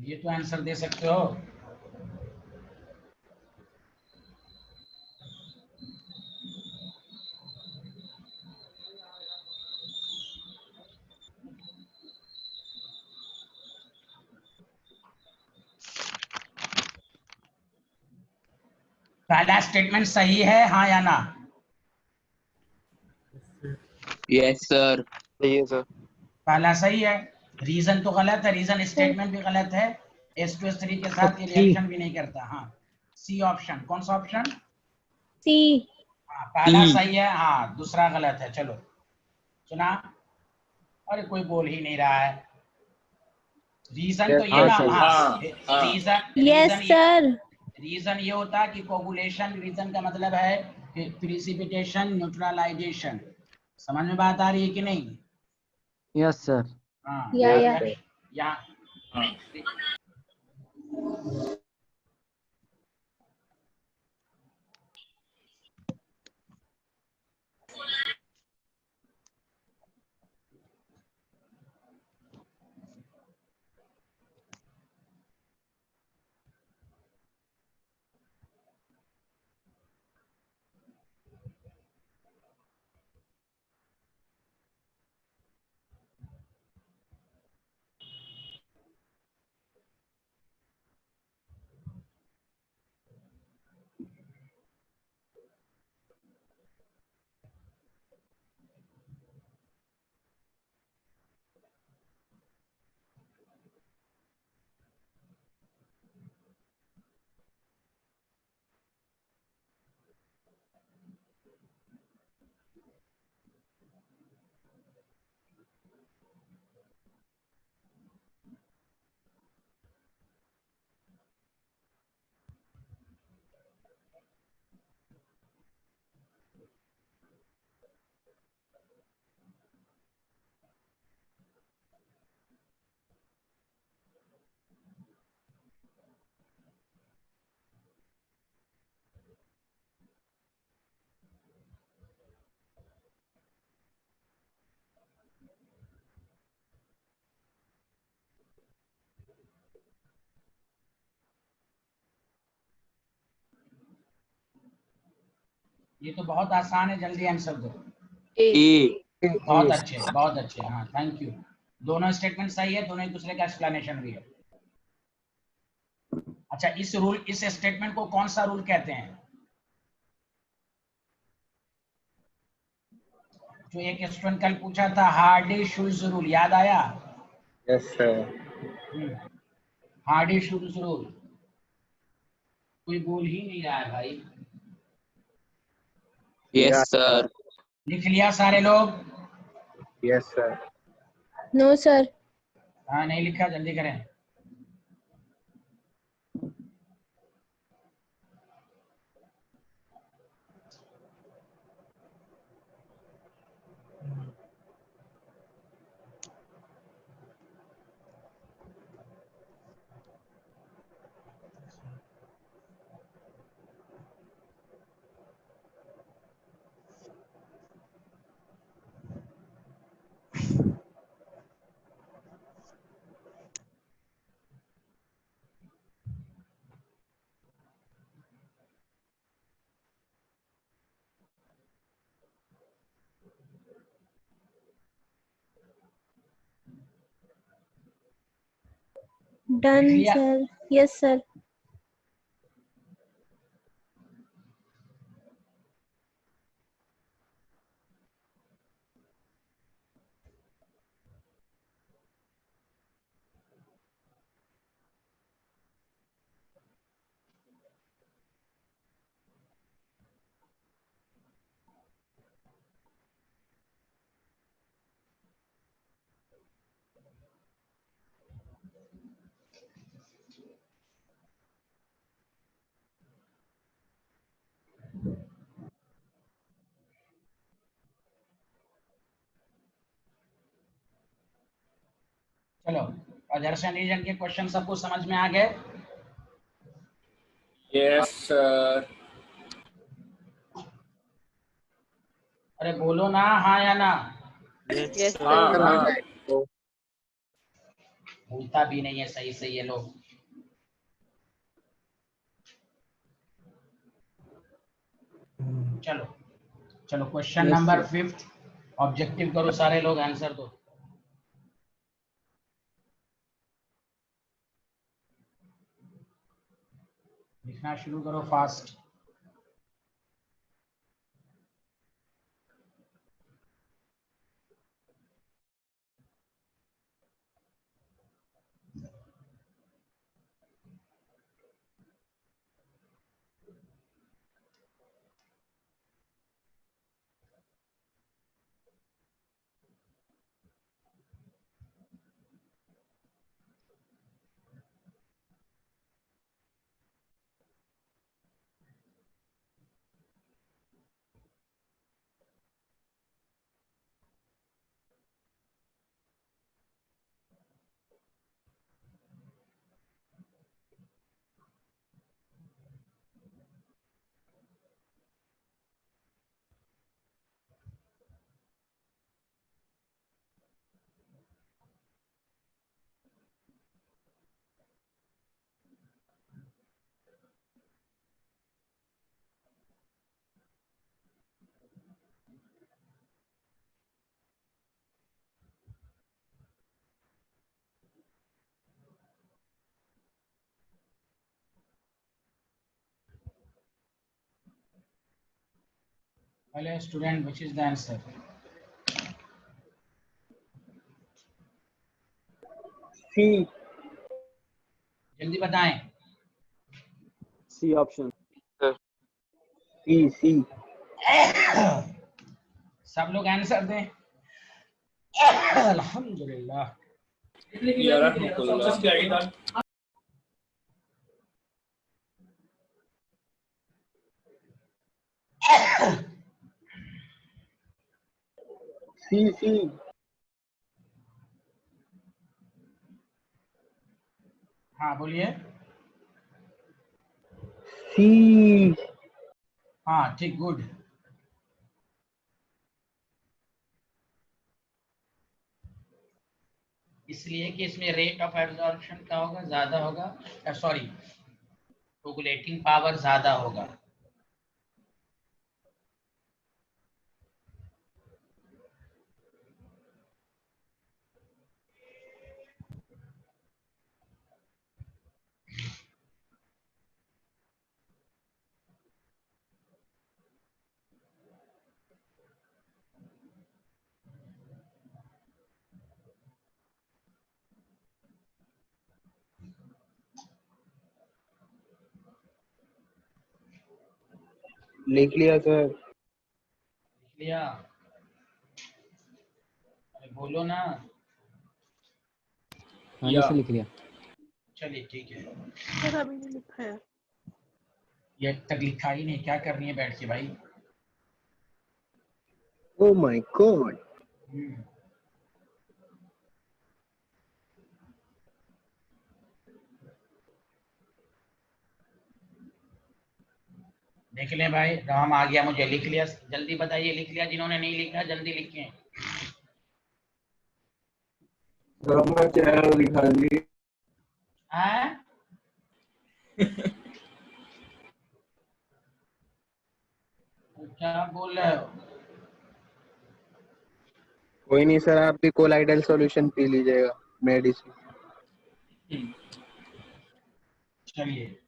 ये तो आंसर दे सकते हो। पहला स्टेटमेंट सही है, हाँ या ना? Yes sir. सही है सर। पहला सही है। रीजन तो गलत है, रीजन स्टेटमेंट भी गलत है। H2S3 के साथ ये सी। रिएक्शन भी नहीं करता। हाँ, सी ऑप्शन। कौन सा ऑप्शन? सी। हाँ, पहला सही है, हाँ दूसरा गलत है। चलो सुना। अरे कोई बोल ही नहीं रहा है। रीजन तो ये हाँ ना, सही। हाँ हाँ। रीजन यस रीजन ये सर। रीजन ये होता है कि कोगुलेशन, रीजन का मतलब है प्रिसिपिटेशन, न्यूट्रलाइजेशन। समझ में बात आ रही है कि नहीं? Yes sir. हाँ, या यहाँ या यहाँ हाँ। ये तो बहुत आसान है, जल्दी आंसर दो। ए। बहुत अच्छे, हाँ थैंक यू। दोनों स्टेटमेंट सही है, दोनों एक दूसरे का एक्सप्लेनेशन भी है। अच्छा, इस स्टेटमेंट को कौन सा रूल कहते हैं? जो एक स्टूडेंट कल पूछा था, हार्डी शुल्ज रूल, याद आया? Yes sir. Hardy Schulze rule. कोई बोल ही नहीं रहा है भाई। Yes sir. लिख लिया सारे लोग? Yes sir. No sir. हाँ नहीं लिखा, जल्दी करें। डन लिख लिया? सर। Yes sir. चलो, दर्शन रीजन के क्वेश्चन सबको समझ में आ गए? Yes sir. अरे बोलो ना, हाँ या ना? यस हाँ सर। हाँ। बोलता भी नहीं है सही से ये लोग। चलो चलो, question Yes, number sir. 5 objective करो सारे लोग, आंसर दो। लिखना शुरू करो फास्ट। पहले student, which is the answer? C. जल्दी बताएं। C option. सी। सब लोग आंसर दें। अल्हम्दुलिल्लाह। सी। हाँ बोलिए। सी। हाँ ठीक, गुड। इसलिए कि इसमें रेट ऑफ एब्जॉर्प्शन क्या होगा, ज्यादा होगा, सॉरी कोगुलेटिंग पावर ज्यादा होगा। लिख लिया सर। लिख लिया? अरे बोलो ना। हाँ जी सर लिख लिया। चलिए ठीक है। सर अभी नहीं लिखा है। ये अब तक लिखा ही नहीं, क्या करनी है बैठ के भाई? Oh my God. हम्म, देख लें भाई, राम आ गया, मुझे लिख लिया। जल्दी बताइए, लिख लिया? जिन्होंने नहीं लिखा जल्दी लिखें। हैं? क्या बोल रहे हो? कोई नहीं सर, आप भी कोलाइडल सॉल्यूशन पी लीजिएगा, मेडिसिन। चलिए।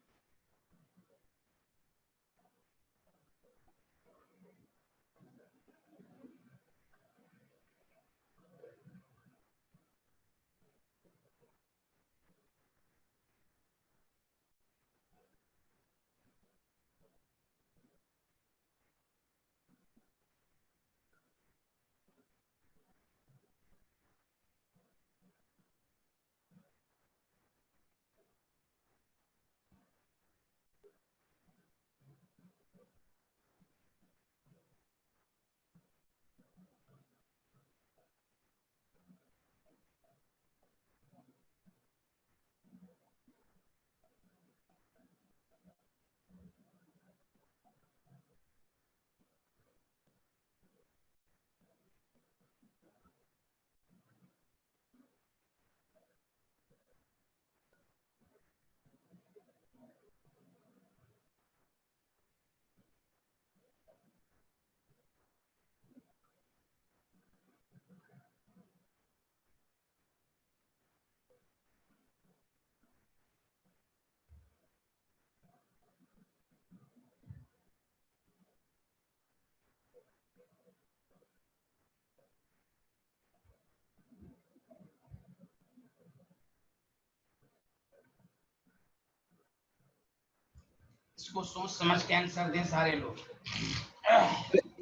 इसको सोच समझ के आंसर दें सारे लोग।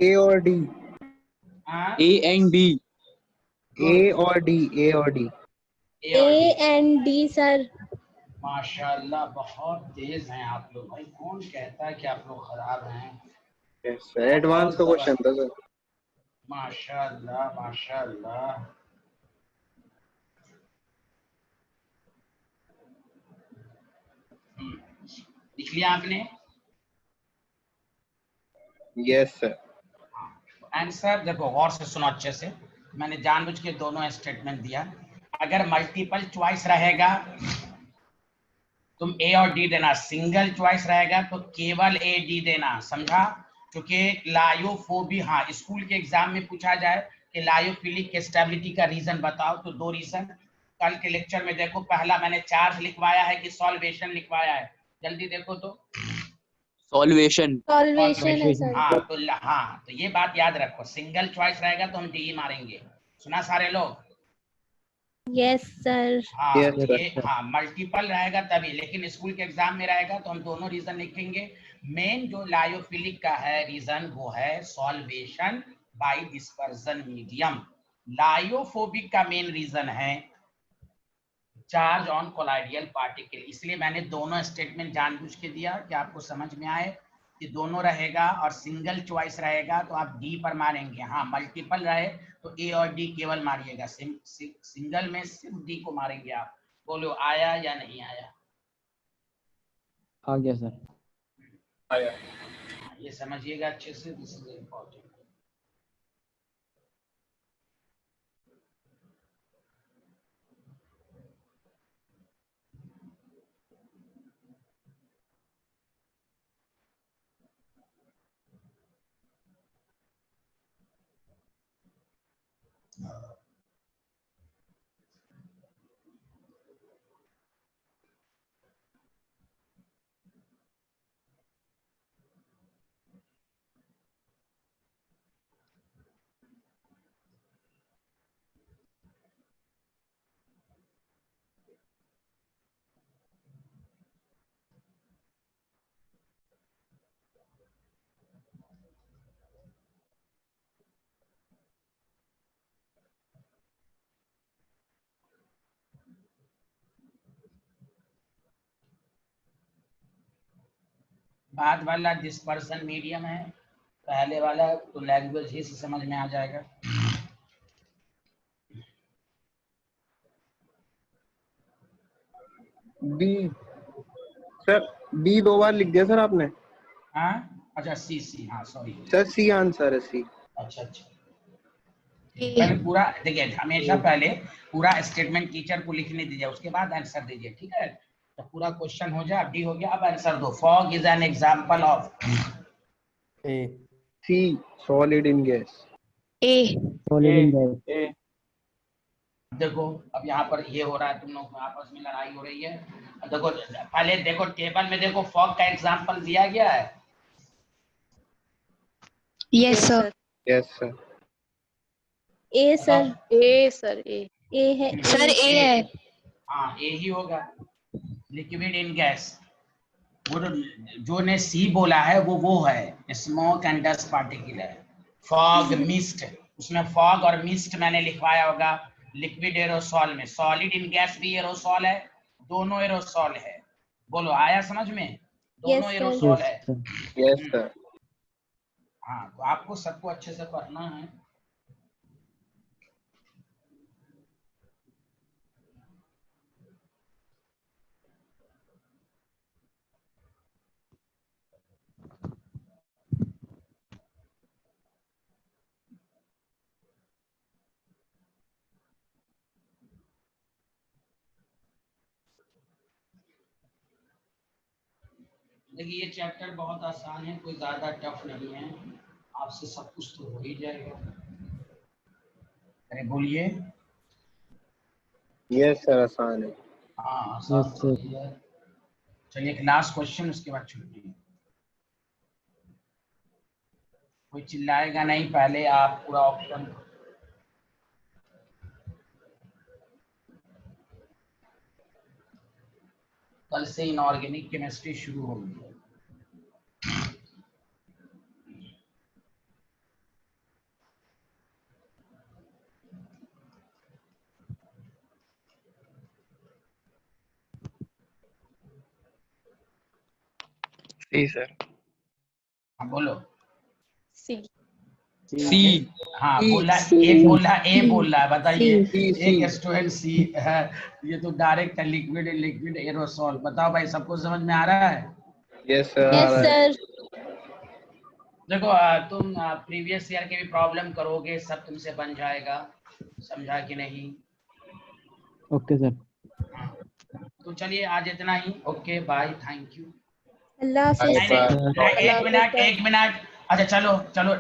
ए और डी। हाँ? A and D. ए और डी, ए और डी। ए और A D. And D sir. माशाल्लाह, बहुत तेज हैं आप लोग भाई। कौन कहता है कि आप लोग खराब हैं? यस सर, एडवांस बहुत का क्वेश्चन जबरदस्त। था सर। माशाल्लाह माशाल्लाह। लिख लिया आपने? Yes sir. आंसर देखो, गौर से सुनो अच्छे से। मैंने जानबूझ के दोनों स्टेटमेंट दिया। अगर मल्टीपल चॉइस रहेगा तुम ए और डी देना, सिंगल चॉइस रहेगा तो केवल ए डी देना, समझा? क्योंकि लायोफोबिया, हाँ, स्कूल के एग्जाम में पूछा जाए कि लायोफिलिक स्टेबिलिटी का रीजन बताओ, तो दो रीजन कल के लेक्चर में देखो। पहला मैंने चार्ज लिखवाया है कि सॉल्वेशन लिखवाया है? जल्दी देखो तो। Solvation. सॉल्वेशन है सॉल्वेशन, सर। हाँ तो हाँ तो ये बात याद रखो, सिंगल चॉइस रहेगा तो हम डी मारेंगे। सुना सारे लोग? Yes sir. हाँ यस तो सर। ये, हाँ, मल्टीपल रहेगा तभी, लेकिन स्कूल के एग्जाम में रहेगा तो हम दोनों रीजन लिखेंगे। मेन जो लायोफिलिक का है रीजन वो है solvation by dispersion medium. Lyophobic का मेन रीजन है चार्ज ऑन कोलाइडियल पार्टिकल। इसलिए मैंने दोनों स्टेटमेंट जानबूझ के दिया कि आपको समझ में आए कि दोनों रहेगा, और सिंगल चॉइस रहेगा तो आप डी पर मारेंगे। हाँ, मल्टीपल रहे तो ए और डी केवल मारिएगा, सिंगल में सिर्फ डी को मारेंगे आप। बोलो आया या नहीं आया? आ गया सर। ये समझिएगा अच्छे से, दिस इज इम्पोर्टेंट। बाद वाला डिस्पर्सन मीडियम है, पहले वाला तो लैंग्वेज ही से समझ में आ जाएगा। बी सर, बी 2 बार लिख दिया सर आपने। हाँ अच्छा सी, हाँ सॉरी सर सी आंसर है, सी। अच्छा पहले पूरा देखिए, हमेशा पहले पूरा स्टेटमेंट टीचर को लिखने दीजिए, उसके बाद आंसर दीजिए, ठीक है। तो पूरा क्वेश्चन हो जाए, अब डी हो गया, अब आंसर दो। Fog is an example of. A. C solid in gas. A. Solid in gas. A. देखो अब यहाँ पर ये हो रहा है, तुम लोग में आपस में लड़ाई हो रही है। अब देखो पहले देखो टेबल में देखो, फॉग का एग्जांपल दिया गया है। Yes sir. Yes sir. A sir. A sir A. A है सर, ए है। हाँ ए ही होगा, लिक्विड इन गैस। वो जो ने सी बोला है वो है स्मोक एंड डस्ट पार्टिकल है। फॉग मिस्ट, उसमें फॉग और मिस्ट मैंने लिखवाया होगा लिक्विड एरोसॉल में। सॉलिड इन गैस भी एरोसॉल है, दोनों एरोसॉल है। बोलो आया समझ में? दोनों Yes, sir. एरोसॉल है। Yes sir. हाँ तो आपको सबको अच्छे से पढ़ना है। देखिए ये चैप्टर बहुत आसान है, कोई ज्यादा टफ नहीं है, आपसे सब कुछ तो हो ही जाएगा। अरे बोलिए। यस सर, आसान है। हाँ आसान Yes, तो sir. ही है। चलिए एक लास्ट क्वेश्चन, उसके बाद छुट्टी। कोई चिल्लाएगा नहीं, पहले आप पूरा ऑप्शन। कल से इनऑर्गेनिक केमिस्ट्री शुरू होगी। सी सर। हाँ बोलो। सी। सी। हाँ C, बोला, C, एक बोला ए बोल रहा है, बताइए। C, C. एक स्टूडेंट सी है, ये तो डायरेक्ट है, लिक्विड एरोसॉल। बताओ भाई सबको समझ में आ रहा है? यस सर, आ यस रहा है। सर। देखो तुम प्रीवियस ईयर के भी प्रॉब्लम करोगे, सब तुमसे बन जाएगा, समझा कि नहीं? Okay, sir. हाँ तो चलिए आज इतना ही। Okay bye, thank you. अल्लाह हाफिज। नहीं, एक मिनट, अच्छा चलो चलो।